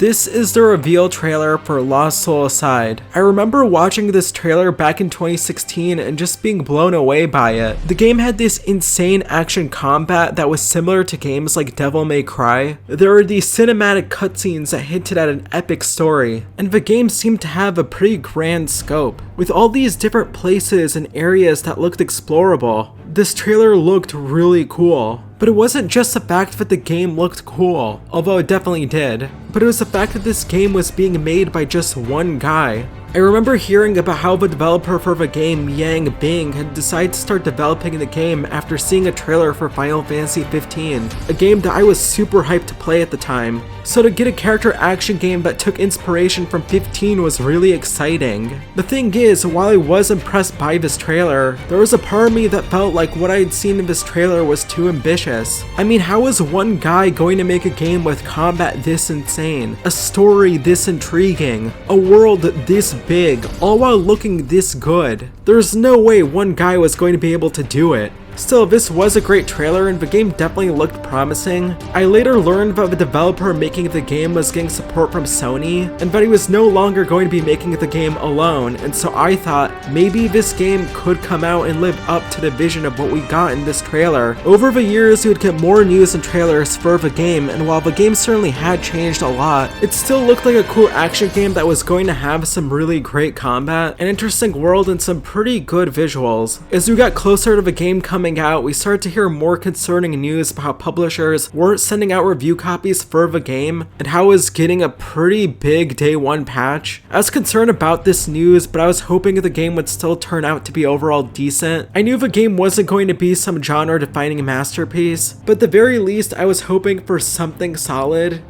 This is the reveal trailer for Lost Soul Aside. I remember watching this trailer back in 2016 and just being blown away by it. The game had this insane action combat that was similar to games like Devil May Cry. There were these cinematic cutscenes that hinted at an epic story, and the game seemed to have a pretty grand scope, with all these different places and areas that looked explorable. This trailer looked really cool. But it wasn't just the fact that the game looked cool, although it definitely did, but it was the fact that this game was being made by just one guy. I remember hearing about how the developer for the game, Yang Bing, had decided to start developing the game after seeing a trailer for Final Fantasy 15, a game that I was super hyped to play at the time. So to get a character action game that took inspiration from 15 was really exciting. The thing is, while I was impressed by this trailer, there was a part of me that felt like what I had seen in this trailer was too ambitious. I mean, how is one guy going to make a game with combat this insane, a story this intriguing, a world this big, all while looking this good? There's no way one guy was going to be able to do it. Still, this was a great trailer and the game definitely looked promising. I later learned that the developer making the game was getting support from Sony, and that he was no longer going to be making the game alone, and so I thought maybe this game could come out and live up to the vision of what we got in this trailer. Over the years, you would get more news and trailers for the game, and while the game certainly had changed a lot, it still looked like a cool action game that was going to have some really great combat, an interesting world, and some pretty good visuals. As we got closer to the game coming out, we started to hear more concerning news about how publishers weren't sending out review copies for the game and how it was getting a pretty big day one patch. I was concerned about this news, but I was hoping the game would still turn out to be overall decent. I knew the game wasn't going to be some genre defining masterpiece, but at the very least I was hoping for something solid.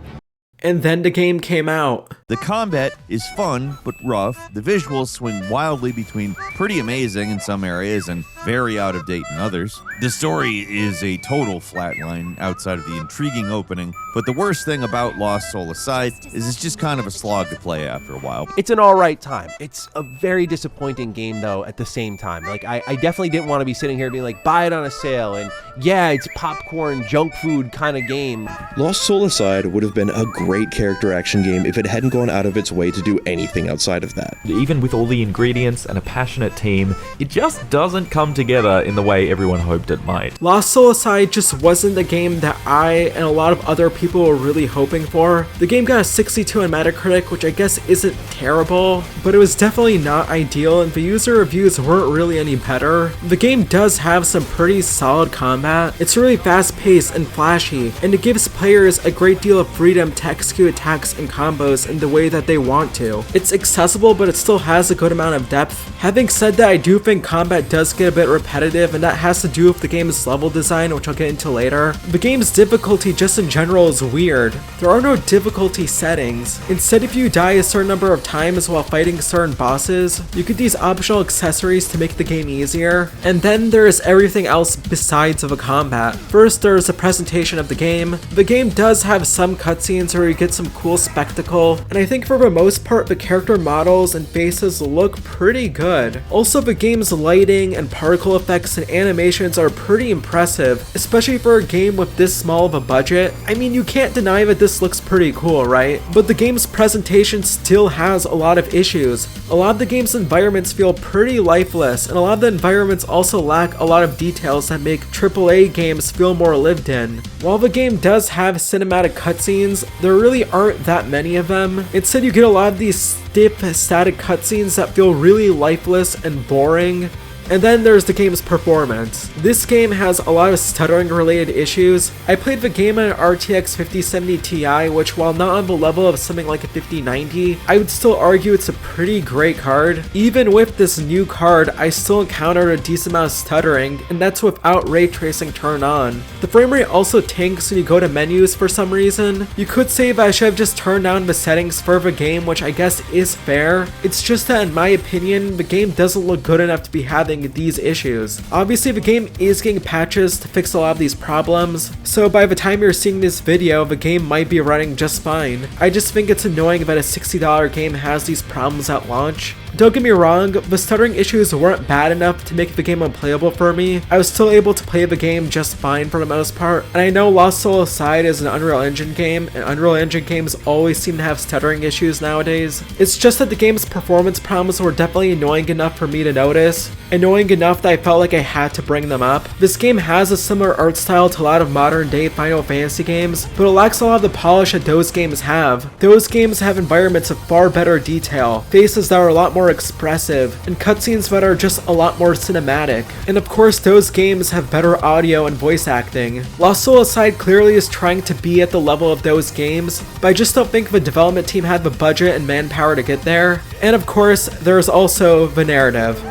And then the game came out. The combat is fun, but rough. The visuals swing wildly between pretty amazing in some areas and very out of date in others. The story is a total flatline outside of the intriguing opening, but the worst thing about Lost Soul Aside is it's just kind of a slog to play after a while. It's an alright time. It's a very disappointing game though at the same time. Like I definitely didn't want to be sitting here being like, buy it on a sale, and yeah, it's popcorn, junk food kind of game. Lost Soul Aside would have been a great character action game if it hadn't gone out of its way to do anything outside of that. Even with all the ingredients and a passionate team, it just doesn't come together in the way everyone hoped it might. Lost Soul Aside just wasn't the game that I and a lot of other people were really hoping for. The game got a 62 on Metacritic, which I guess isn't terrible, but it was definitely not ideal, and the user reviews weren't really any better. The game does have some pretty solid combat. It's really fast paced and flashy, and it gives players a great deal of freedom to execute attacks and combos in the way that they want to. It's accessible, but it still has a good amount of depth. Having said that, I do think combat does get a bit repetitive, and that has to do with the game's level design, which I'll get into later. The game's difficulty just in general is weird. There are no difficulty settings. Instead, if you die a certain number of times while fighting certain bosses, you get these optional accessories to make the game easier, and then there is everything else besides of the combat. First, there is a presentation of the game. The game does have some cutscenes where you get some cool spectacle, and I think for the most part the character models and faces look pretty good. Also, the game's lighting and particle effects and animations are pretty impressive, especially for a game with this small of a budget. I mean, you can't deny that this looks pretty cool, right? But the game's presentation still has a lot of issues. A lot of the game's environments feel pretty lifeless, and a lot of the environments also lack a lot of details that make AAA games feel more lived in. While the game does have cinematic cutscenes, there really aren't that many of them. Instead, you get a lot of these stiff, static cutscenes that feel really lifeless and boring. And then there's the game's performance. This game has a lot of stuttering related issues. I played the game on an RTX 5070 Ti, which while not on the level of something like a 5090, I would still argue it's a pretty great card. Even with this new card, I still encountered a decent amount of stuttering, and that's without ray tracing turned on. The frame rate also tanks when you go to menus for some reason. You could say that I should have just turned down the settings for the game, which I guess is fair. It's just that in my opinion, the game doesn't look good enough to be having these issues. Obviously, the game is getting patches to fix a lot of these problems, so by the time you're seeing this video, the game might be running just fine. I just think it's annoying that a $60 game has these problems at launch. Don't get me wrong, the stuttering issues weren't bad enough to make the game unplayable for me. I was still able to play the game just fine for the most part, and I know Lost Soul Aside is an Unreal Engine game, and Unreal Engine games always seem to have stuttering issues nowadays. It's just that the game's performance problems were definitely annoying enough for me to notice, annoying enough that I felt like I had to bring them up. This game has a similar art style to a lot of modern day Final Fantasy games, but it lacks a lot of the polish that those games have. Those games have environments of far better detail, faces that are a lot more expressive, and cutscenes that are just a lot more cinematic. And of course, those games have better audio and voice acting. Lost Soul Aside clearly is trying to be at the level of those games, but I just don't think the development team had the budget and manpower to get there. And of course, there's also the narrative.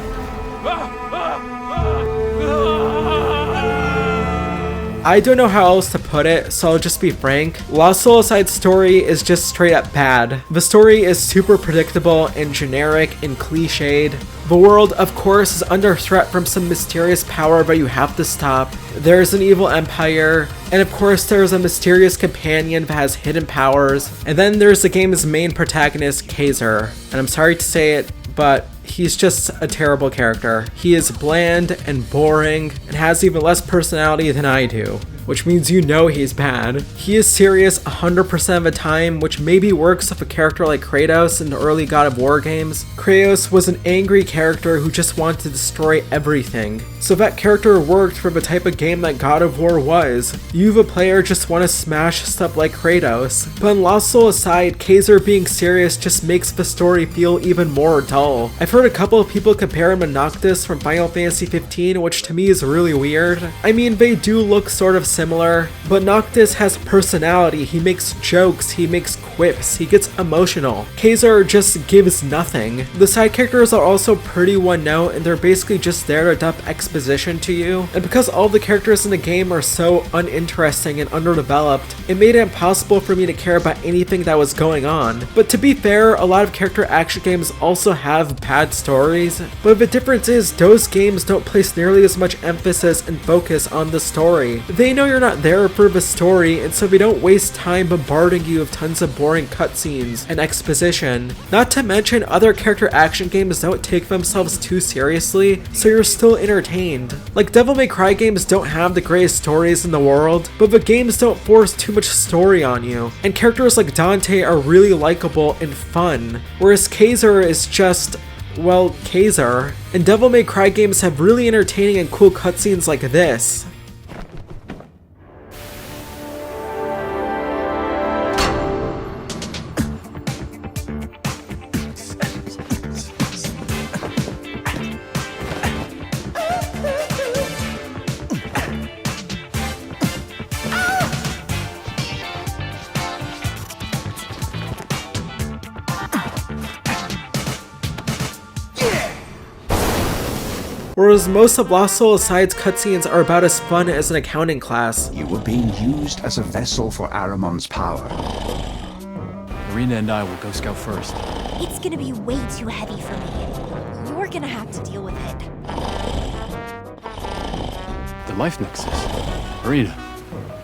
I don't know how else to put it, so I'll just be frank. Lost Soul Aside's story is just straight up bad. The story is super predictable and generic and cliched. The world, of course, is under threat from some mysterious power that you have to stop. There's an evil empire, and of course there's a mysterious companion that has hidden powers. And then there's the game's main protagonist, Kaiser. And I'm sorry to say it, but he's just a terrible character. He is bland and boring and has even less personality than I do, which means you know he's bad. He is serious 100% of the time, which maybe works with a character like Kratos in the early God of War games. Kratos was an angry character who just wanted to destroy everything. So that character worked for the type of game that God of War was. You, the player, just want to smash stuff like Kratos. But in Lost Soul Aside, Kaiser being serious just makes the story feel even more dull. I've heard a couple of people compare him to Noctis from Final Fantasy 15, which to me is really weird. I mean, they do look sort of similar, but Noctis has personality. He makes jokes, he makes quips, he gets emotional. Kaiser just gives nothing. The side characters are also pretty one note, and they're basically just there to dump exposition to you. And because all the characters in the game are so uninteresting and underdeveloped, it made it impossible for me to care about anything that was going on. But to be fair, a lot of character action games also have bad stories, but the difference is those games don't place nearly as much emphasis and focus on the story. They know you're not there for the story, and so they don't waste time bombarding you with tons of boring cutscenes and exposition. Not to mention, other character action games don't take themselves too seriously, so you're still entertained. Like, Devil May Cry games don't have the greatest stories in the world, but the games don't force too much story on you, and characters like Dante are really likable and fun, whereas Kaiser is just, well, Kaiser. And Devil May Cry games have really entertaining and cool cutscenes like this. Whereas most of Lost Soul Aside's cutscenes are about as fun as an accounting class. You were being used as a vessel for Aramon's power. Irina and I will go scout first. It's gonna be way too heavy for me. You're gonna have to deal with it. The Life Nexus. Irina,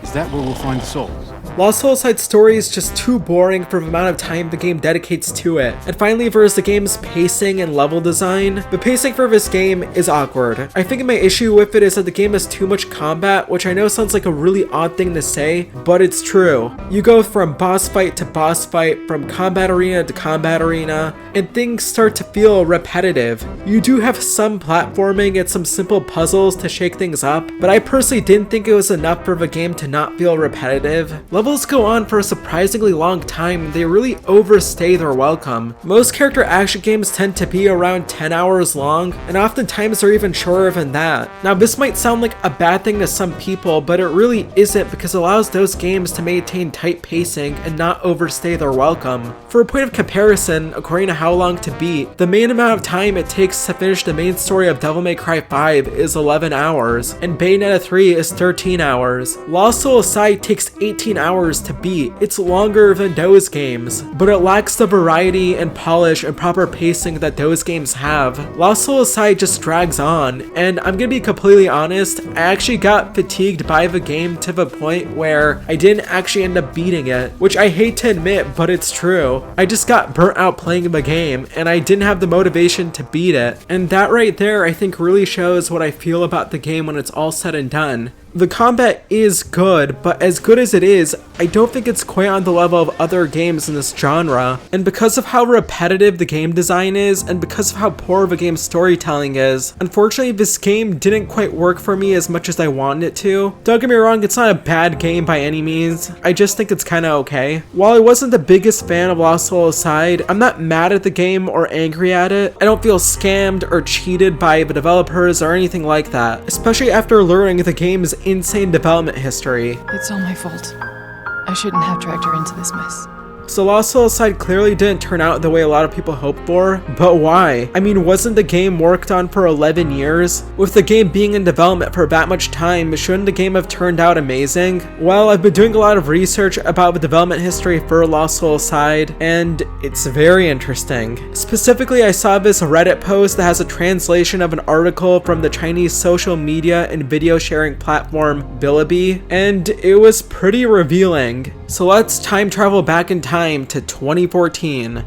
is that where we'll find the souls? Lost Soul Aside's story is just too boring for the amount of time the game dedicates to it. And finally, there's the game's pacing and level design. The pacing for this game is awkward. I think my issue with it is that the game has too much combat, which I know sounds like a really odd thing to say, but it's true. You go from boss fight to boss fight, from combat arena to combat arena, and things start to feel repetitive. You do have some platforming and some simple puzzles to shake things up, but I personally didn't think it was enough for the game to not feel repetitive. Levels go on for a surprisingly long time, and they really overstay their welcome. Most character action games tend to be around 10 hours long, and oftentimes they're even shorter than that. Now, this might sound like a bad thing to some people, but it really isn't, because it allows those games to maintain tight pacing and not overstay their welcome. For a point of comparison, according to How Long to Beat, the main amount of time it takes to finish the main story of Devil May Cry 5 is 11 hours, and Bayonetta 3 is 13 hours. Lost Soul Aside takes 18 hours hours to beat. It's longer than those games, but it lacks the variety and polish and proper pacing that those games have. Lost Soul Aside just drags on, and I'm gonna be completely honest, I actually got fatigued by the game to the point where I didn't actually end up beating it, which I hate to admit, but it's true. I just got burnt out playing the game, and I didn't have the motivation to beat it. And that right there, I think really shows what I feel about the game when it's all said and done. The combat is good, but as good as it is, I don't think it's quite on the level of other games in this genre. And because of how repetitive the game design is, and because of how poor the game's storytelling is, unfortunately this game didn't quite work for me as much as I wanted it to. Don't get me wrong, it's not a bad game by any means, I just think it's kinda okay. While I wasn't the biggest fan of Lost Soul Aside, I'm not mad at the game or angry at it. I don't feel scammed or cheated by the developers or anything like that, especially after learning the game's insane development history. It's all my fault. I shouldn't have dragged her into this mess. So Lost Soul Aside clearly didn't turn out the way a lot of people hoped for, but why? I mean, wasn't the game worked on for 11 years? With the game being in development for that much time, shouldn't the game have turned out amazing? Well, I've been doing a lot of research about the development history for Lost Soul Aside, and it's very interesting. Specifically, I saw this Reddit post that has a translation of an article from the Chinese social media and video sharing platform Bilibili, and it was pretty revealing. So let's time travel back in time to 2014.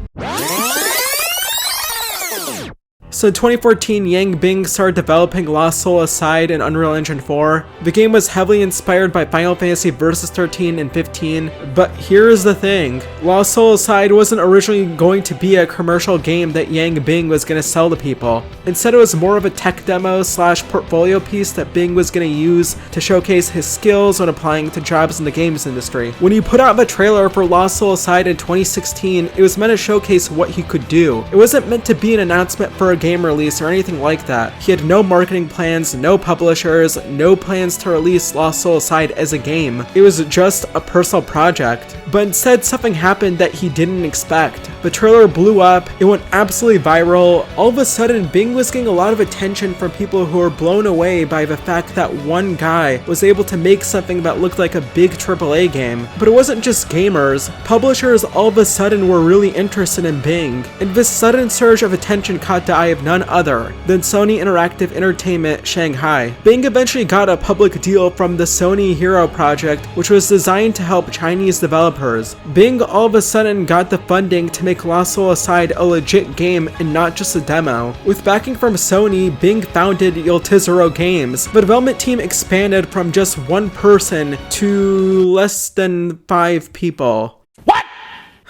So in 2014, Yang Bing started developing Lost Soul Aside in Unreal Engine 4. The game was heavily inspired by Final Fantasy Versus 13 and 15, but here's the thing. Lost Soul Aside wasn't originally going to be a commercial game that Yang Bing was going to sell to people. Instead, it was more of a tech demo / portfolio piece that Bing was going to use to showcase his skills when applying to jobs in the games industry. When he put out the trailer for Lost Soul Aside in 2016, it was meant to showcase what he could do. It wasn't meant to be an announcement for a game release or anything like that. He had no marketing plans, no publishers, no plans to release Lost Soul Aside as a game. It was just a personal project. But instead, something happened that he didn't expect. The trailer blew up, it went absolutely viral. All of a sudden, Bing was getting a lot of attention from people who were blown away by the fact that one guy was able to make something that looked like a big AAA game. But it wasn't just gamers. Publishers all of a sudden were really interested in Bing. And this sudden surge of attention caught the eye of none other than Sony Interactive Entertainment Shanghai. Bing eventually got a public deal from the Sony Hero Project, which was designed to help Chinese developers. Bing all of a sudden got the funding to make Lost Soul Aside a legit game and not just a demo. With backing from Sony, Bing founded Yoltizero Games. The development team expanded from just one person to less than 5 people.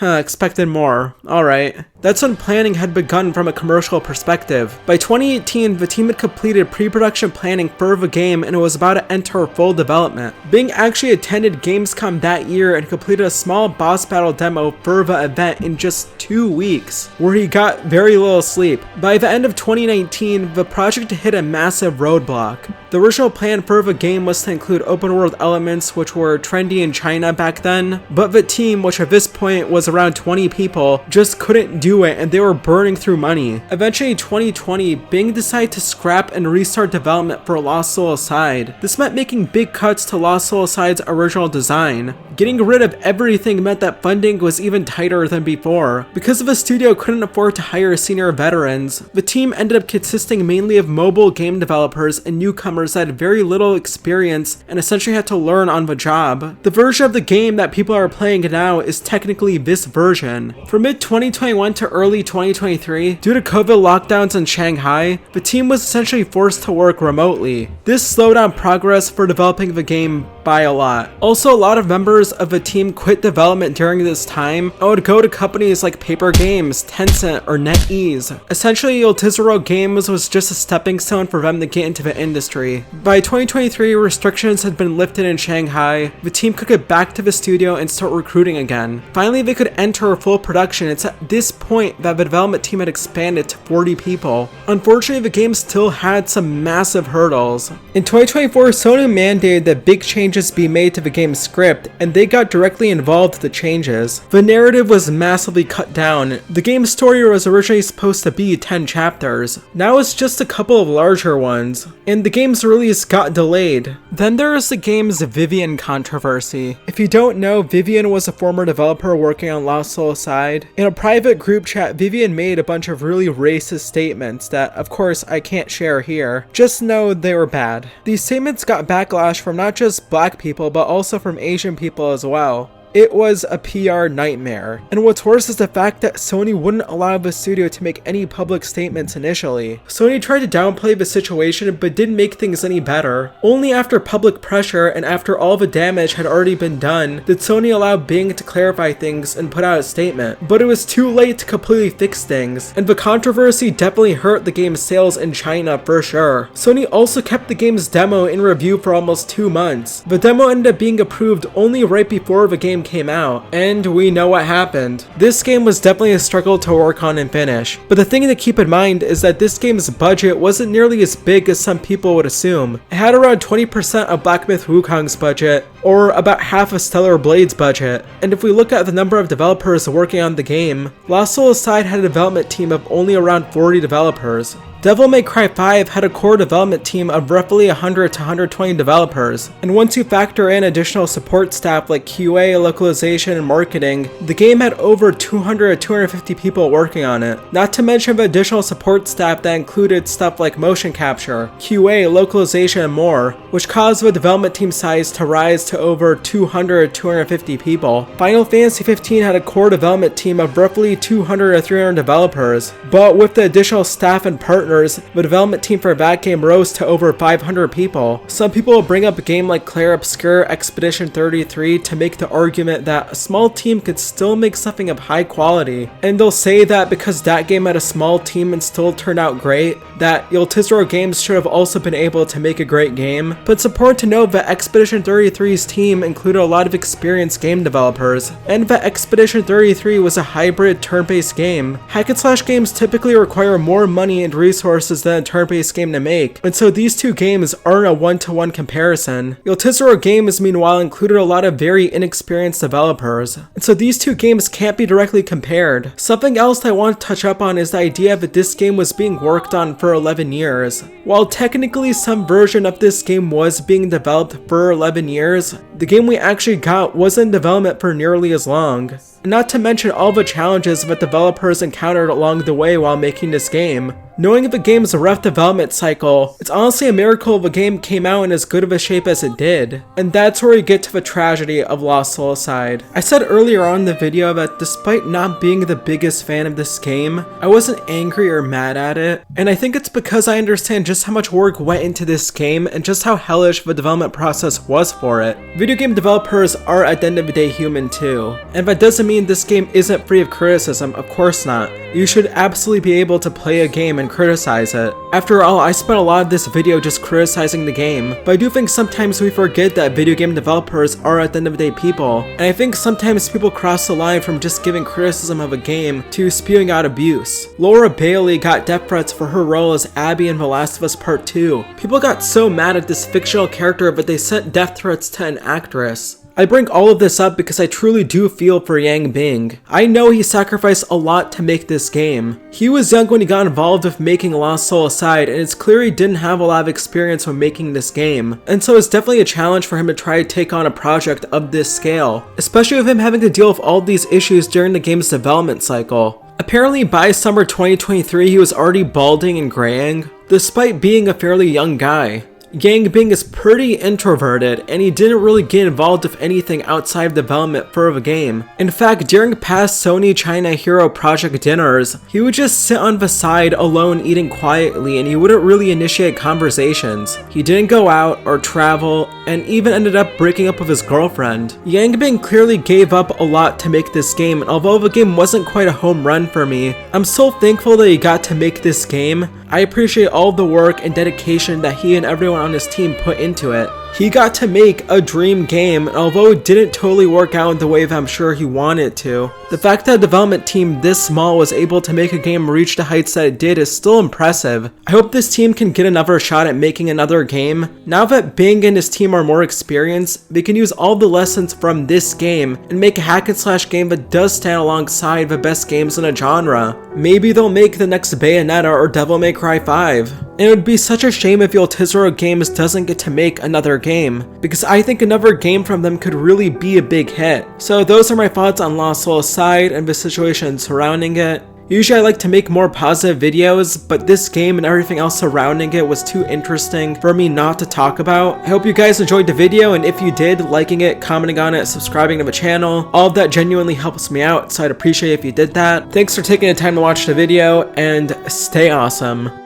Expected more. Alright. That's when planning had begun from a commercial perspective. By 2018, the team had completed pre-production planning for the game and it was about to enter full development. Bing actually attended Gamescom that year and completed a small boss battle demo for the event in just 2 weeks, where he got very little sleep. By the end of 2019, the project hit a massive roadblock. The original plan for the game was to include open world elements which were trendy in China back then, but the team, which at this point was around 20 people, just couldn't do it and they were burning through money. Eventually in 2020, Bing decided to scrap and restart development for Lost Soul Aside. This meant making big cuts to Lost Soul Aside's original design. Getting rid of everything meant that funding was even tighter than before. Because the studio couldn't afford to hire senior veterans, the team ended up consisting mainly of mobile game developers and newcomers that had very little experience and essentially had to learn on the job. The version of the game that people are playing now is technically this version. From mid-2021 to early 2023, due to COVID lockdowns in Shanghai, the team was essentially forced to work remotely. This slowed down progress for developing the game by a lot. Also, a lot of members of the team quit development during this time and would go to companies like Paper Games, Tencent, or NetEase. Essentially, Yoltizero Games was just a stepping stone for them to get into the industry. By 2023, restrictions had been lifted in Shanghai. The team could get back to the studio and start recruiting again. Finally, they could enter full production. It's at this point that the development team had expanded to 40 people. Unfortunately, the game still had some massive hurdles. In 2024, Sony mandated that big changes changes be made to the game's script, and they got directly involved with the changes. The narrative was massively cut down. The game's story was originally supposed to be 10 chapters. Now it's just a couple of larger ones, and the game's release got delayed. Then there is the game's Vivian controversy. If you don't know, Vivian was a former developer working on Lost Soul Aside. In a private group chat, Vivian made a bunch of really racist statements that, of course, I can't share here. Just know they were bad. These statements got backlash from not just black people, but also from Asian people as well. It was a PR nightmare, and what's worse is the fact that Sony wouldn't allow the studio to make any public statements initially. Sony tried to downplay the situation but didn't make things any better. Only after public pressure and after all the damage had already been done did Sony allow Bing to clarify things and put out a statement. But it was too late to completely fix things, and the controversy definitely hurt the game's sales in China for sure. Sony also kept the game's demo in review for almost 2 months. The demo ended up being approved only right before the game came out, and we know what happened. This game was definitely a struggle to work on and finish, but the thing to keep in mind is that this game's budget wasn't nearly as big as some people would assume. It had around 20% of Black Myth Wukong's budget, or about half of Stellar Blade's budget, and if we look at the number of developers working on the game, Lost Soul Aside had a development team of only around 40 developers. Devil May Cry 5 had a core development team of roughly 100 to 120 developers, and once you factor in additional support staff like QA, localization, and marketing, the game had over 200 to 250 people working on it. Not to mention the additional support staff that included stuff like motion capture, QA, localization, and more, which caused the development team size to rise to over 200 to 250 people. Final Fantasy 15 had a core development team of roughly 200 to 300 developers, but with the additional staff and partners, the development team for that game rose to over 500 people. Some people will bring up a game like Clair Obscur Expedition 33 to make the argument that a small team could still make something of high quality, and they'll say that because that game had a small team and still turned out great, that Yoltizero Games should have also been able to make a great game. But it's important to note that Expedition 33's team included a lot of experienced game developers, and that Expedition 33 was a hybrid turn-based game. Hack-and-slash games typically require more money and resources than a turn-based game to make, and so these two games aren't a one-to-one comparison. Yoltizero Games, meanwhile, included a lot of very inexperienced developers, and so these two games can't be directly compared. Something else I want to touch up on is the idea that this game was being worked on for 11 years. While technically some version of this game was being developed for 11 years, the game we actually got wasn't in development for nearly as long. Not to mention all the challenges that developers encountered along the way while making this game. Knowing of the game's rough development cycle, it's honestly a miracle the game came out in as good of a shape as it did. And that's where we get to the tragedy of Lost Soul Aside. I said earlier on in the video that despite not being the biggest fan of this game, I wasn't angry or mad at it, and I think it's because I understand just how much work went into this game and just how hellish the development process was for it. Video game developers are at the end of the day human too, and that doesn't mean this game isn't free of criticism, of course not. You should absolutely be able to play a game and criticize it. After all, I spent a lot of this video just criticizing the game, but I do think sometimes we forget that video game developers are at the end of the day people, and I think sometimes people cross the line from just giving criticism of a game to spewing out abuse. Laura Bailey got death threats for her role as Abby in The Last of Us Part 2. People got so mad at this fictional character that they sent death threats to an actress. I bring all of this up because I truly do feel for Yang Bing. I know he sacrificed a lot to make this game. He was young when he got involved with making Lost Soul Aside, and it's clear he didn't have a lot of experience when making this game. And so it's definitely a challenge for him to try to take on a project of this scale, especially with him having to deal with all these issues during the game's development cycle. Apparently by summer 2023 he was already balding and graying, despite being a fairly young guy. Yang Bing is pretty introverted, and he didn't really get involved with anything outside of development for the game. In fact, during past Sony China Hero Project dinners, he would just sit on the side alone eating quietly, and he wouldn't really initiate conversations. He didn't go out or travel, and even ended up breaking up with his girlfriend. Yang Bing clearly gave up a lot to make this game, and although the game wasn't quite a home run for me, I'm so thankful that he got to make this game. I appreciate all the work and dedication that he and everyone on his team put into it. He got to make a dream game, and although it didn't totally work out in the way that I'm sure he wanted to, the fact that a development team this small was able to make a game reach the heights that it did is still impressive. I hope this team can get another shot at making another game. Now that Bing and his team are more experienced, they can use all the lessons from this game and make a hack and slash game that does stand alongside the best games in a genre. Maybe they'll make the next Bayonetta or Devil May Cry 5. And it would be such a shame if Yotizero Games doesn't get to make another game, because I think another game from them could really be a big hit. So those are my thoughts on Lost Soul Aside and the situation surrounding it. Usually I like to make more positive videos, but this game and everything else surrounding it was too interesting for me not to talk about. I hope you guys enjoyed the video, and if you did, liking it, commenting on it, subscribing to the channel, all of that genuinely helps me out, so I'd appreciate if you did that. Thanks for taking the time to watch the video, and stay awesome.